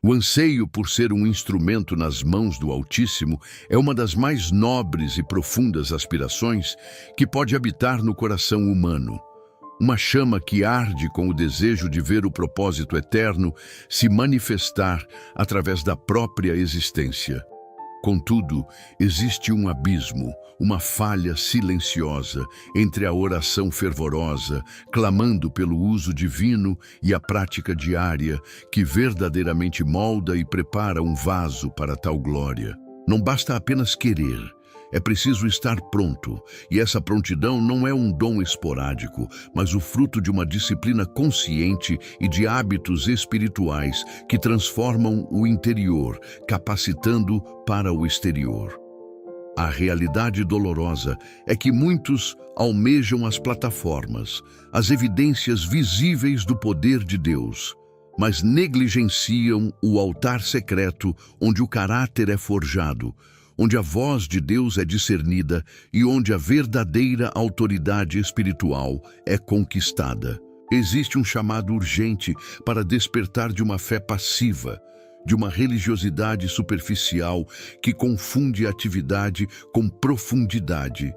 O anseio por ser um instrumento nas mãos do Altíssimo é uma das mais nobres e profundas aspirações que pode habitar no coração humano. Uma chama que arde com o desejo de ver o propósito eterno se manifestar através da própria existência. Contudo, existe um abismo, uma falha silenciosa entre a oração fervorosa, clamando pelo uso divino, e a prática diária, que verdadeiramente molda e prepara um vaso para tal glória. Não basta apenas querer, é preciso estar pronto, e essa prontidão não é um dom esporádico, mas o fruto de uma disciplina consciente e de hábitos espirituais que transformam o interior, capacitando para o exterior. A realidade dolorosa é que muitos almejam as plataformas, as evidências visíveis do poder de Deus, mas negligenciam o altar secreto onde o caráter é forjado, onde a voz de Deus é discernida e onde a verdadeira autoridade espiritual é conquistada. Existe um chamado urgente para despertar de uma fé passiva, de uma religiosidade superficial que confunde atividade com profundidade,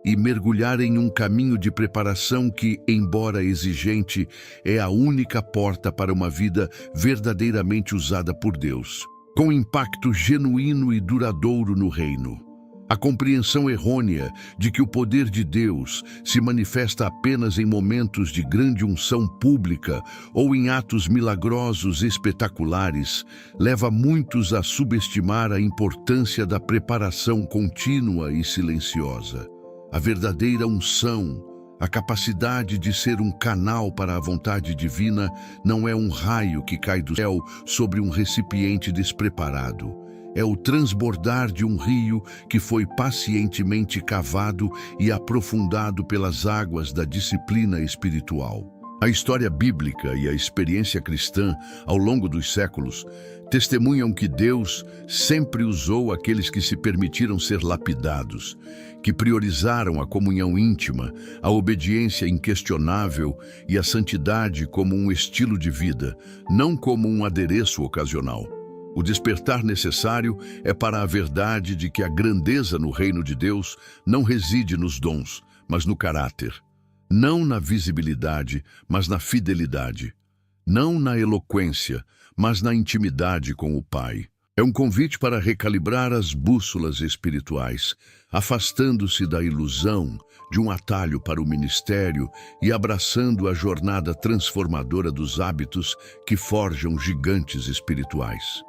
e mergulhar em um caminho de preparação que, embora exigente, é a única porta para uma vida verdadeiramente usada por Deus, com impacto genuíno e duradouro no reino. A compreensão errônea de que o poder de Deus se manifesta apenas em momentos de grande unção pública ou em atos milagrosos espetaculares leva muitos a subestimar a importância da preparação contínua e silenciosa. A verdadeira unção, a capacidade de ser um canal para a vontade divina, não é um raio que cai do céu sobre um recipiente despreparado. É o transbordar de um rio que foi pacientemente cavado e aprofundado pelas águas da disciplina espiritual. A história bíblica e a experiência cristã, ao longo dos séculos, testemunham que Deus sempre usou aqueles que se permitiram ser lapidados, que priorizaram a comunhão íntima, a obediência inquestionável e a santidade como um estilo de vida, não como um adereço ocasional. O despertar necessário é para a verdade de que a grandeza no reino de Deus não reside nos dons, mas no caráter. Não na visibilidade, mas na fidelidade. Não na eloquência, mas na intimidade com o Pai. É um convite para recalibrar as bússolas espirituais, afastando-se da ilusão de um atalho para o ministério e abraçando a jornada transformadora dos hábitos que forjam gigantes espirituais.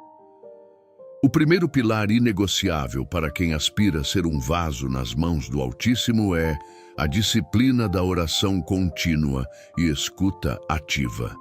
O primeiro pilar inegociável para quem aspira a ser um vaso nas mãos do Altíssimo é a disciplina da oração contínua e escuta ativa.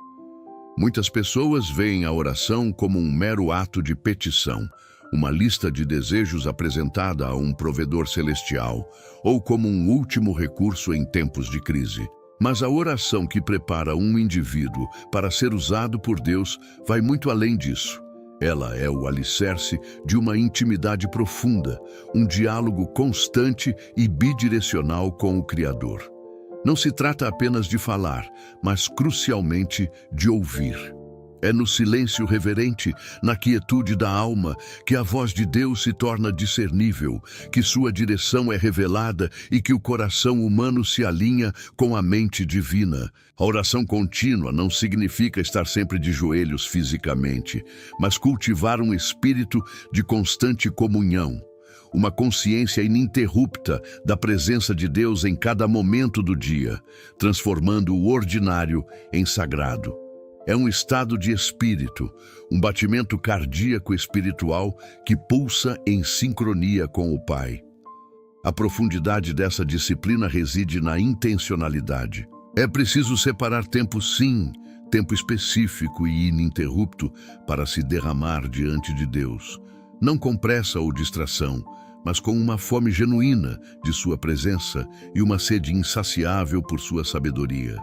Muitas pessoas veem a oração como um mero ato de petição, uma lista de desejos apresentada a um provedor celestial, ou como um último recurso em tempos de crise. Mas a oração que prepara um indivíduo para ser usado por Deus vai muito além disso. Ela é o alicerce de uma intimidade profunda, um diálogo constante e bidirecional com o Criador. Não se trata apenas de falar, mas crucialmente de ouvir. É no silêncio reverente, na quietude da alma, que a voz de Deus se torna discernível, que sua direção é revelada e que o coração humano se alinha com a mente divina. A oração contínua não significa estar sempre de joelhos fisicamente, mas cultivar um espírito de constante comunhão, uma consciência ininterrupta da presença de Deus em cada momento do dia, transformando o ordinário em sagrado. É um estado de espírito, um batimento cardíaco espiritual que pulsa em sincronia com o Pai. A profundidade dessa disciplina reside na intencionalidade. É preciso separar tempo, sim, tempo específico e ininterrupto para se derramar diante de Deus. Não com pressa ou distração, mas com uma fome genuína de sua presença e uma sede insaciável por sua sabedoria.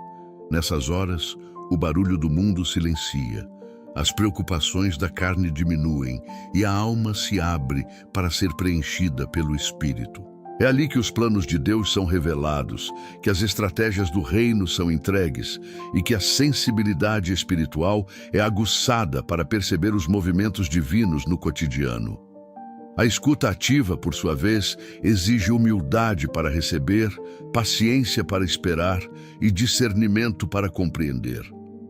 Nessas horas, o barulho do mundo silencia, as preocupações da carne diminuem e a alma se abre para ser preenchida pelo Espírito. É ali que os planos de Deus são revelados, que as estratégias do reino são entregues e que a sensibilidade espiritual é aguçada para perceber os movimentos divinos no cotidiano. A escuta ativa, por sua vez, exige humildade para receber, paciência para esperar e discernimento para compreender.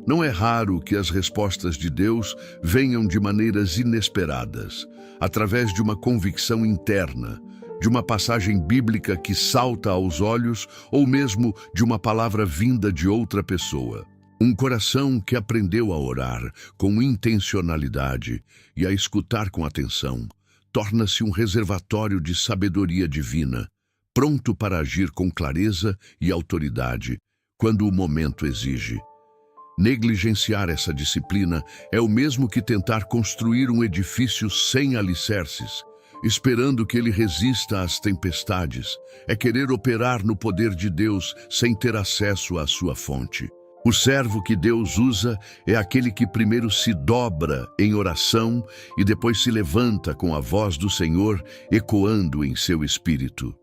Não é raro que as respostas de Deus venham de maneiras inesperadas, através de uma convicção interna, de uma passagem bíblica que salta aos olhos ou mesmo de uma palavra vinda de outra pessoa. Um coração que aprendeu a orar com intencionalidade e a escutar com atenção torna-se um reservatório de sabedoria divina, pronto para agir com clareza e autoridade quando o momento exige. Negligenciar essa disciplina é o mesmo que tentar construir um edifício sem alicerces, esperando que ele resista às tempestades. É querer operar no poder de Deus sem ter acesso à sua fonte. O servo que Deus usa é aquele que primeiro se dobra em oração e depois se levanta com a voz do Senhor ecoando em seu espírito.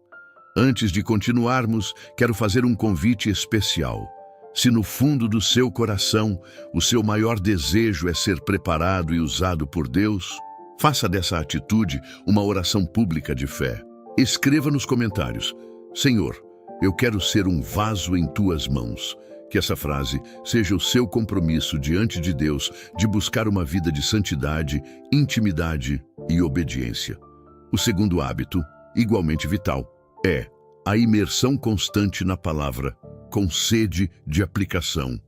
Antes de continuarmos, quero fazer um convite especial. Se no fundo do seu coração o seu maior desejo é ser preparado e usado por Deus, faça dessa atitude uma oração pública de fé. Escreva nos comentários: Senhor, eu quero ser um vaso em tuas mãos. Que essa frase seja o seu compromisso diante de Deus de buscar uma vida de santidade, intimidade e obediência. O segundo hábito, igualmente vital, é a imersão constante na palavra, com sede de aplicação.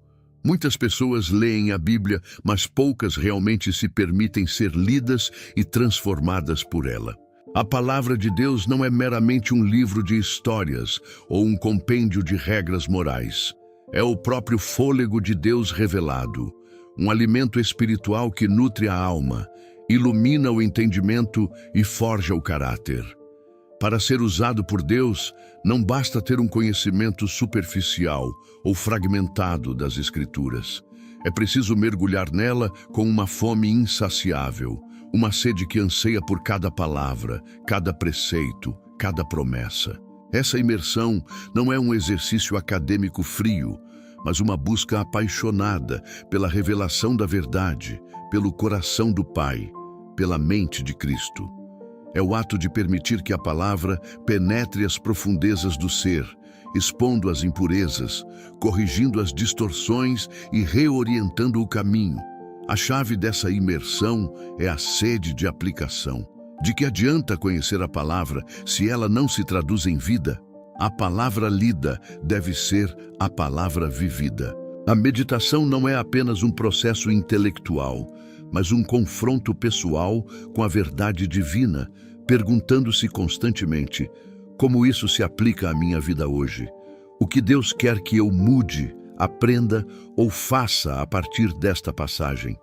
Muitas pessoas leem a Bíblia, mas poucas realmente se permitem ser lidas e transformadas por ela. A palavra de Deus não é meramente um livro de histórias ou um compêndio de regras morais. É o próprio fôlego de Deus revelado, um alimento espiritual que nutre a alma, ilumina o entendimento e forja o caráter. Para ser usado por Deus, não basta ter um conhecimento superficial ou fragmentado das Escrituras. É preciso mergulhar nela com uma fome insaciável, uma sede que anseia por cada palavra, cada preceito, cada promessa. Essa imersão não é um exercício acadêmico frio, mas uma busca apaixonada pela revelação da verdade, pelo coração do Pai, pela mente de Cristo. É o ato de permitir que a palavra penetre as profundezas do ser, expondo as impurezas, corrigindo as distorções e reorientando o caminho. A chave dessa imersão é a sede de aplicação. De que adianta conhecer a palavra se ela não se traduz em vida? A palavra lida deve ser a palavra vivida. A meditação não é apenas um processo intelectual, mas um confronto pessoal com a verdade divina, perguntando-se constantemente: como isso se aplica à minha vida hoje? O que Deus quer que eu mude, aprenda ou faça a partir desta passagem?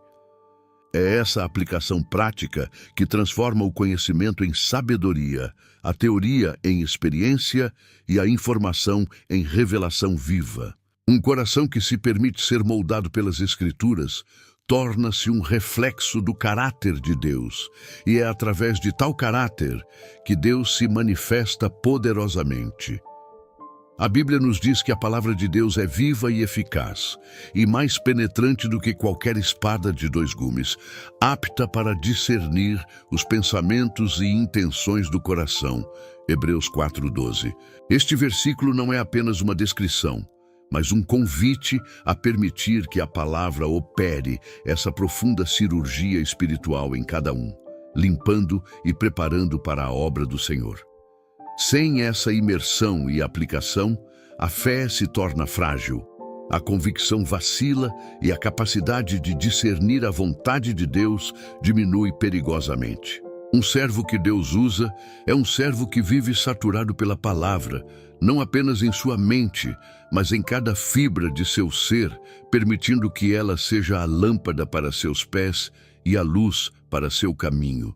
É essa aplicação prática que transforma o conhecimento em sabedoria, a teoria em experiência e a informação em revelação viva. Um coração que se permite ser moldado pelas Escrituras torna-se um reflexo do caráter de Deus, e é através de tal caráter que Deus se manifesta poderosamente. A Bíblia nos diz que a palavra de Deus é viva e eficaz, e mais penetrante do que qualquer espada de dois gumes, apta para discernir os pensamentos e intenções do coração. Hebreus 4:12. Este versículo não é apenas uma descrição, mas um convite a permitir que a palavra opere essa profunda cirurgia espiritual em cada um, limpando e preparando para a obra do Senhor. Sem essa imersão e aplicação, a fé se torna frágil, a convicção vacila e a capacidade de discernir a vontade de Deus diminui perigosamente. Um servo que Deus usa é um servo que vive saturado pela palavra, não apenas em sua mente, mas em cada fibra de seu ser, permitindo que ela seja a lâmpada para seus pés e a luz para seu caminho.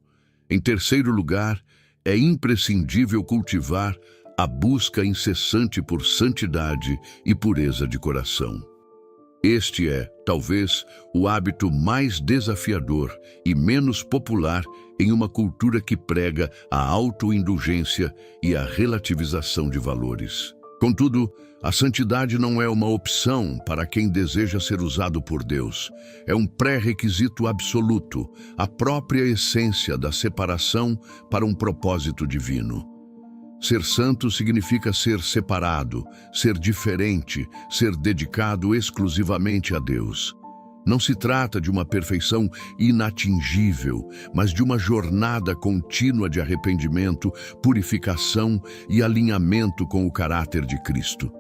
Em terceiro lugar, é imprescindível cultivar a busca incessante por santidade e pureza de coração. Este é, talvez, o hábito mais desafiador e menos popular em uma cultura que prega a autoindulgência e a relativização de valores. Contudo, a santidade não é uma opção para quem deseja ser usado por Deus. É um pré-requisito absoluto, a própria essência da separação para um propósito divino. Ser santo significa ser separado, ser diferente, ser dedicado exclusivamente a Deus. Não se trata de uma perfeição inatingível, mas de uma jornada contínua de arrependimento, purificação e alinhamento com o caráter de Cristo.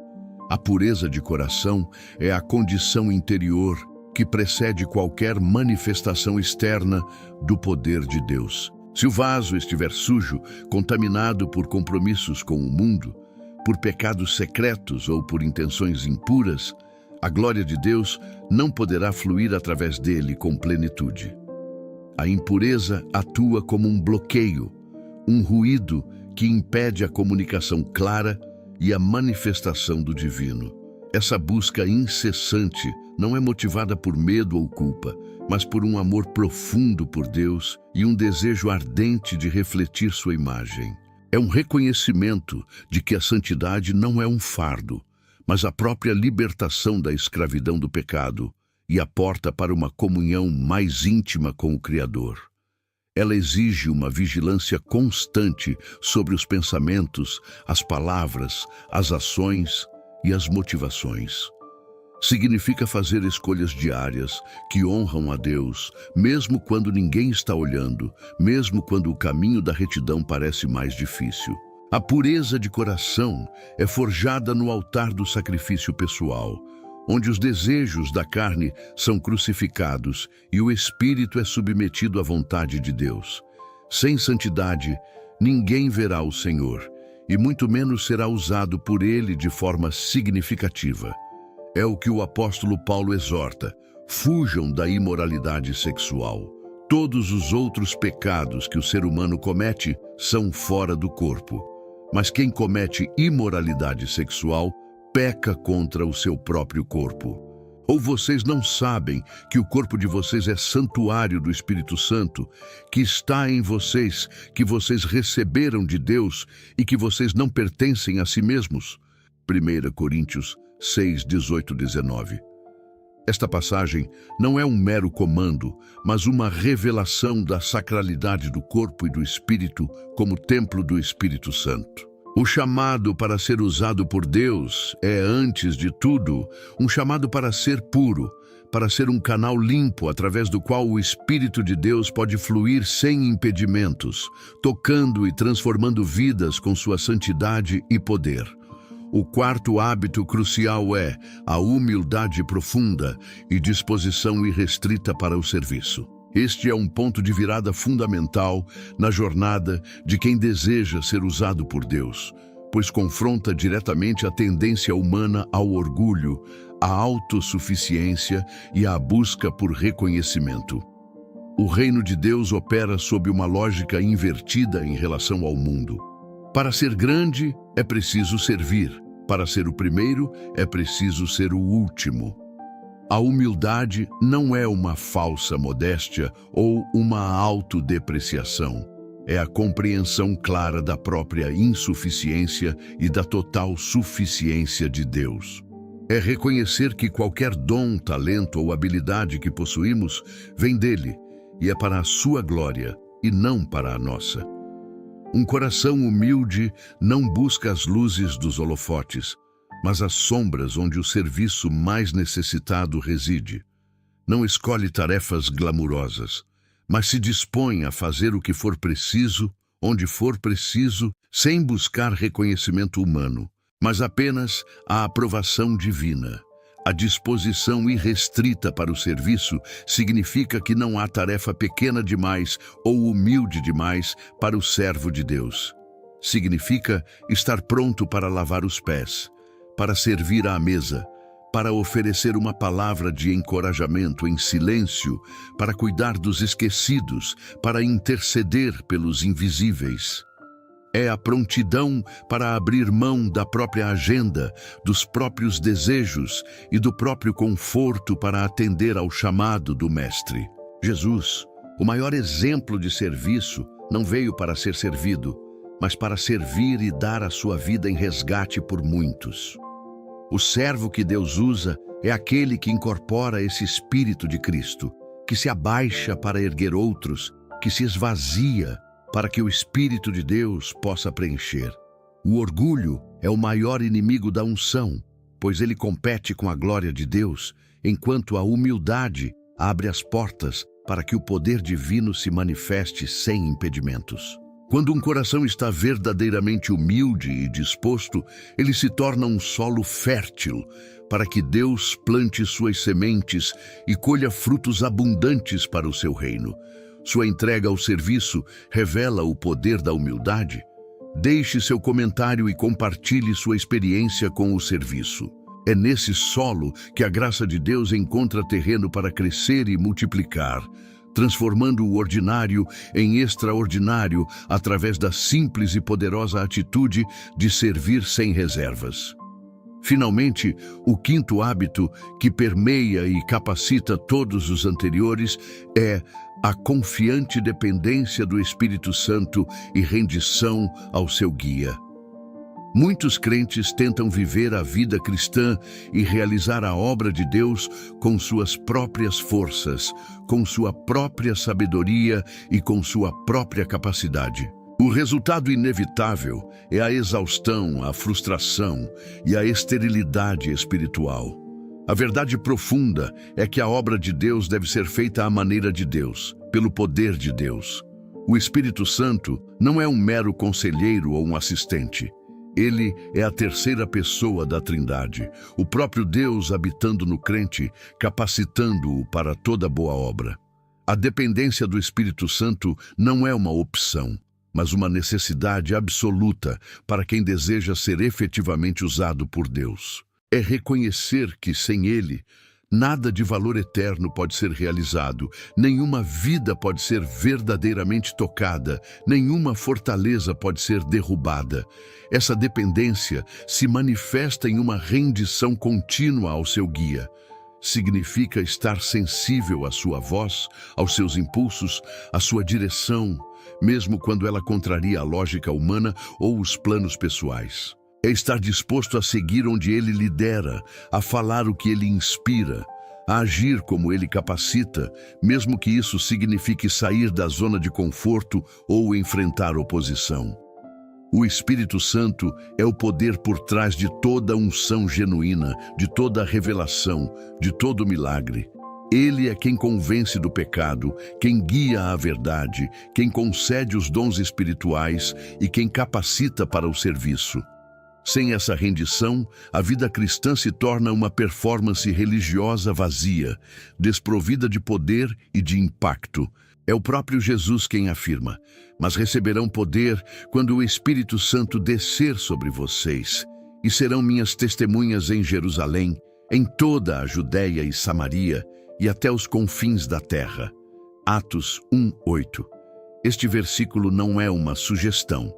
A pureza de coração é a condição interior que precede qualquer manifestação externa do poder de Deus. Se o vaso estiver sujo, contaminado por compromissos com o mundo, por pecados secretos ou por intenções impuras, a glória de Deus não poderá fluir através dele com plenitude. A impureza atua como um bloqueio, um ruído que impede a comunicação clara e a manifestação do divino. Essa busca incessante não é motivada por medo ou culpa, mas por um amor profundo por Deus e um desejo ardente de refletir sua imagem. É um reconhecimento de que a santidade não é um fardo, mas a própria libertação da escravidão do pecado e a porta para uma comunhão mais íntima com o Criador. Ela exige uma vigilância constante sobre os pensamentos, as palavras, as ações e as motivações. Significa fazer escolhas diárias que honram a Deus, mesmo quando ninguém está olhando, mesmo quando o caminho da retidão parece mais difícil. A pureza de coração é forjada no altar do sacrifício pessoal, onde os desejos da carne são crucificados e o espírito é submetido à vontade de Deus. Sem santidade, ninguém verá o Senhor, e muito menos será usado por Ele de forma significativa. É o que o apóstolo Paulo exorta: fujam da imoralidade sexual. Todos os outros pecados que o ser humano comete são fora do corpo. Mas quem comete imoralidade sexual peca contra o seu próprio corpo. Ou vocês não sabem que o corpo de vocês é santuário do Espírito Santo, que está em vocês, que vocês receberam de Deus e que vocês não pertencem a si mesmos? 1 Coríntios 6, 18, 19. Esta passagem não é um mero comando, mas uma revelação da sacralidade do corpo e do espírito como templo do Espírito Santo. O chamado para ser usado por Deus é, antes de tudo, um chamado para ser puro, para ser um canal limpo através do qual o Espírito de Deus pode fluir sem impedimentos, tocando e transformando vidas com sua santidade e poder. O quarto hábito crucial é a humildade profunda e disposição irrestrita para o serviço. Este é um ponto de virada fundamental na jornada de quem deseja ser usado por Deus, pois confronta diretamente a tendência humana ao orgulho, à autossuficiência e à busca por reconhecimento. O reino de Deus opera sob uma lógica invertida em relação ao mundo. Para ser grande, é preciso servir. Para ser o primeiro, é preciso ser o último. A humildade não é uma falsa modéstia ou uma autodepreciação. É a compreensão clara da própria insuficiência e da total suficiência de Deus. É reconhecer que qualquer dom, talento ou habilidade que possuímos vem dele e é para a sua glória e não para a nossa. Um coração humilde não busca as luzes dos holofotes, mas as sombras onde o serviço mais necessitado reside. Não escolhe tarefas glamurosas, mas se dispõe a fazer o que for preciso, onde for preciso, sem buscar reconhecimento humano, mas apenas a aprovação divina. A disposição irrestrita para o serviço significa que não há tarefa pequena demais ou humilde demais para o servo de Deus. Significa estar pronto para lavar os pés, para servir à mesa, para oferecer uma palavra de encorajamento em silêncio, para cuidar dos esquecidos, para interceder pelos invisíveis. É a prontidão para abrir mão da própria agenda, dos próprios desejos e do próprio conforto para atender ao chamado do Mestre. Jesus, o maior exemplo de serviço, não veio para ser servido, mas para servir e dar a sua vida em resgate por muitos. O servo que Deus usa é aquele que incorpora esse espírito de Cristo, que se abaixa para erguer outros, que se esvazia para que o Espírito de Deus possa preencher. O orgulho é o maior inimigo da unção, pois ele compete com a glória de Deus, enquanto a humildade abre as portas para que o poder divino se manifeste sem impedimentos. Quando um coração está verdadeiramente humilde e disposto, ele se torna um solo fértil para que Deus plante suas sementes e colha frutos abundantes para o seu reino. Sua entrega ao serviço revela o poder da humildade. Deixe seu comentário e compartilhe sua experiência com o serviço. É nesse solo que a graça de Deus encontra terreno para crescer e multiplicar, transformando o ordinário em extraordinário através da simples e poderosa atitude de servir sem reservas. Finalmente, o quinto hábito que permeia e capacita todos os anteriores é a confiante dependência do Espírito Santo e rendição ao seu guia. Muitos crentes tentam viver a vida cristã e realizar a obra de Deus com suas próprias forças, com sua própria sabedoria e com sua própria capacidade. O resultado inevitável é a exaustão, a frustração e a esterilidade espiritual. A verdade profunda é que a obra de Deus deve ser feita à maneira de Deus, pelo poder de Deus. O Espírito Santo não é um mero conselheiro ou um assistente. Ele é a terceira pessoa da Trindade, o próprio Deus habitando no crente, capacitando-o para toda boa obra. A dependência do Espírito Santo não é uma opção, mas uma necessidade absoluta para quem deseja ser efetivamente usado por Deus. É reconhecer que, sem Ele, nada de valor eterno pode ser realizado, nenhuma vida pode ser verdadeiramente tocada, nenhuma fortaleza pode ser derrubada. Essa dependência se manifesta em uma rendição contínua ao seu guia. Significa estar sensível à sua voz, aos seus impulsos, à sua direção, mesmo quando ela contraria a lógica humana ou os planos pessoais. É estar disposto a seguir onde ele lidera, a falar o que ele inspira, a agir como ele capacita, mesmo que isso signifique sair da zona de conforto ou enfrentar oposição. O Espírito Santo é o poder por trás de toda unção genuína, de toda revelação, de todo milagre. Ele é quem convence do pecado, quem guia à verdade, quem concede os dons espirituais e quem capacita para o serviço. Sem essa rendição, a vida cristã se torna uma performance religiosa vazia, desprovida de poder e de impacto. É o próprio Jesus quem afirma: mas receberão poder quando o Espírito Santo descer sobre vocês, e serão minhas testemunhas em Jerusalém, em toda a Judéia e Samaria, e até os confins da terra. Atos 1:8. Este versículo não é uma sugestão,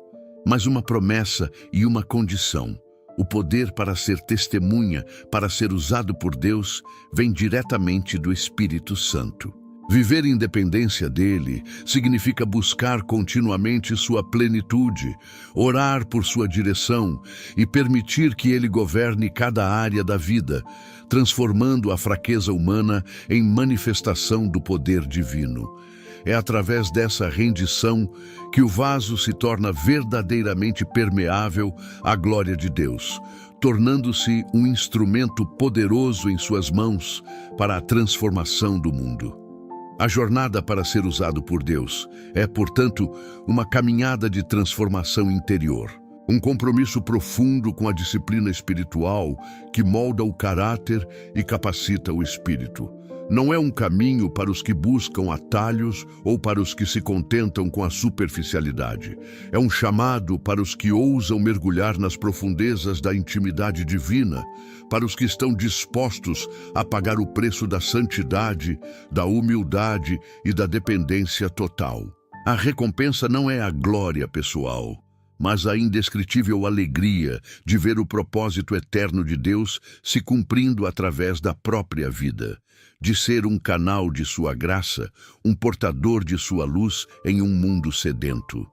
mas uma promessa e uma condição. O poder para ser testemunha, para ser usado por Deus, vem diretamente do Espírito Santo. Viver em dependência dele significa buscar continuamente sua plenitude, orar por sua direção e permitir que ele governe cada área da vida, transformando a fraqueza humana em manifestação do poder divino. É através dessa rendição que o vaso se torna verdadeiramente permeável à glória de Deus, tornando-se um instrumento poderoso em suas mãos para a transformação do mundo. A jornada para ser usado por Deus é, portanto, uma caminhada de transformação interior, um compromisso profundo com a disciplina espiritual que molda o caráter e capacita o espírito. Não é um caminho para os que buscam atalhos ou para os que se contentam com a superficialidade. É um chamado para os que ousam mergulhar nas profundezas da intimidade divina, para os que estão dispostos a pagar o preço da santidade, da humildade e da dependência total. A recompensa não é a glória pessoal, mas a indescritível alegria de ver o propósito eterno de Deus se cumprindo através da própria vida, de ser um canal de sua graça, um portador de sua luz em um mundo sedento.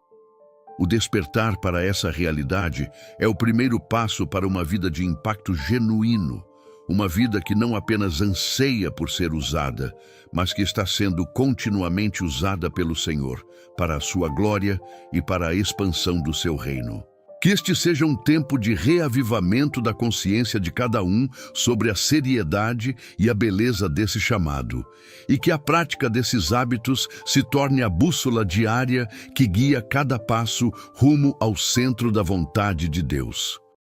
O despertar para essa realidade é o primeiro passo para uma vida de impacto genuíno, uma vida que não apenas anseia por ser usada, mas que está sendo continuamente usada pelo Senhor, para a sua glória e para a expansão do seu reino. Que este seja um tempo de reavivamento da consciência de cada um sobre a seriedade e a beleza desse chamado, e que a prática desses hábitos se torne a bússola diária que guia cada passo rumo ao centro da vontade de Deus.